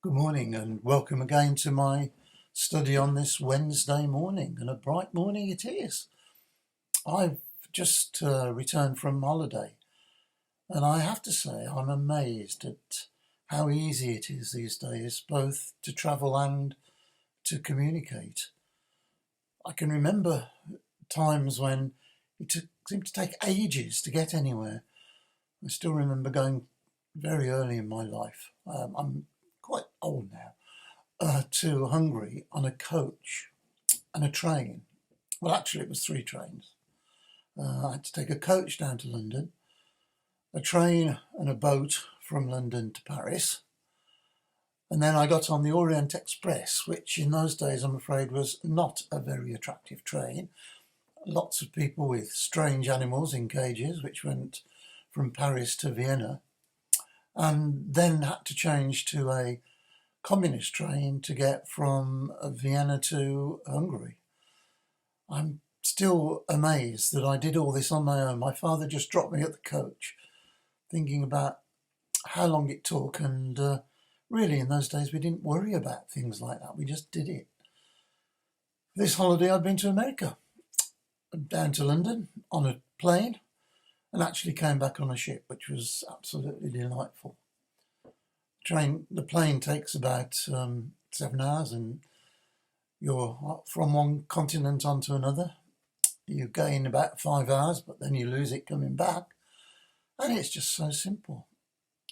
Good morning and welcome again to my study on this Wednesday morning, and a bright morning it is. I've just returned from holiday, and I have to say I'm amazed at how easy it is these days both to travel and to communicate. I can remember times when seemed to take ages to get anywhere. I still remember going very early in my life. I'm quite old now, to Hungary on a coach and a train. Well, actually, it was 3 trains. I had to take a coach down to London, a train and a boat from London to Paris. And then I got on the Orient Express, which in those days, I'm afraid, was not a very attractive train. Lots of people with strange animals in cages, which went from Paris to Vienna, and then had to change to a communist train to get from Vienna to Hungary. I'm still amazed that I did all this on my own. My father just dropped me at the coach, thinking about how long it took, and really in those days we didn't worry about things like that. We just did it. This holiday I'd been to America, down to London on a plane, and actually came back on a ship, which was absolutely delightful. The plane takes about 7 hours, and you're from one continent onto another. You gain about 5 hours, but then you lose it coming back. And it's just so simple.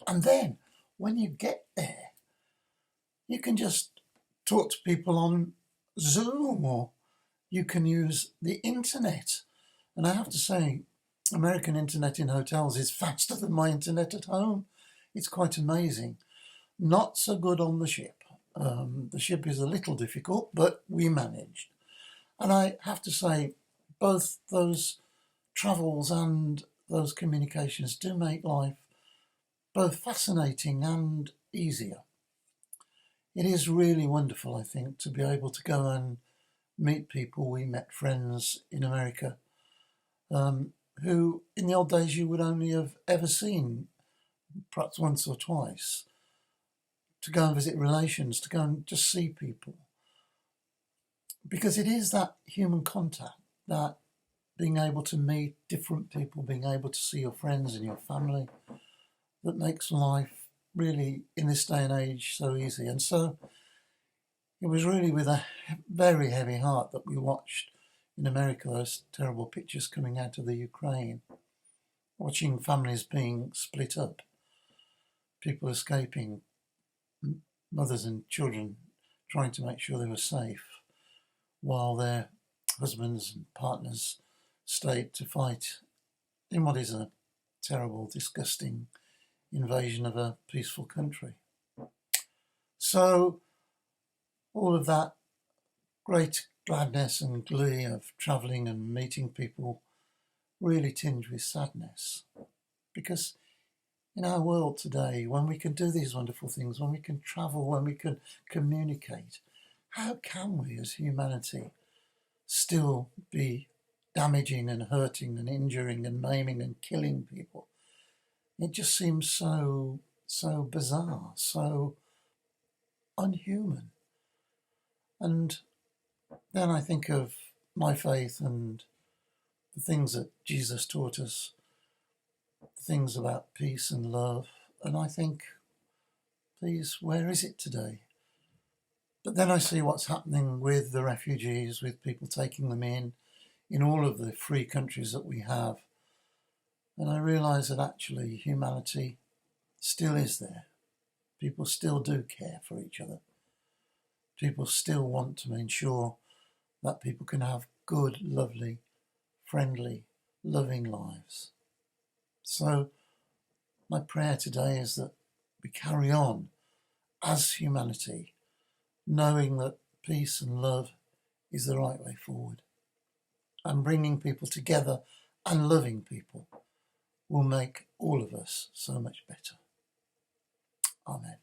And then when you get there, you can just talk to people on Zoom, or you can use the internet. And I have to say, American internet in hotels is faster than my internet at home. It's quite amazing. Not so good on the ship. The ship is a little difficult, but we managed. And I have to say, both those travels and those communications do make life both fascinating and easier. It is really wonderful, I think, to be able to go and meet people. We met friends in America who in the old days you would only have ever seen perhaps once or twice. To go and visit relations, to go and just see people. Because it is that human contact, that being able to meet different people, being able to see your friends and your family, that makes life really, in this day and age, so easy. And so it was really with a very heavy heart that we watched in America those terrible pictures coming out of the Ukraine, watching families being split up, people escaping, mothers and children trying to make sure they were safe while their husbands and partners stayed to fight in what is a terrible, disgusting invasion of a peaceful country. So all of that great gladness and glee of travelling and meeting people really tinged with sadness, because in our world today, when we can do these wonderful things, when we can travel, when we can communicate, how can we as humanity still be damaging and hurting and injuring and maiming and killing people? It just seems so bizarre, so unhuman. And then I think of my faith and the things that Jesus taught us, things about peace and love, and I think, please, where is it today? But then I see what's happening with the refugees, with people taking them in all of the free countries that we have, and I realise that actually humanity still is there. People still do care for each other. People still want to ensure that people can have good, lovely, friendly, loving lives. So my prayer today is that we carry on as humanity, knowing that peace and love is the right way forward. And bringing people together and loving people will make all of us so much better. Amen.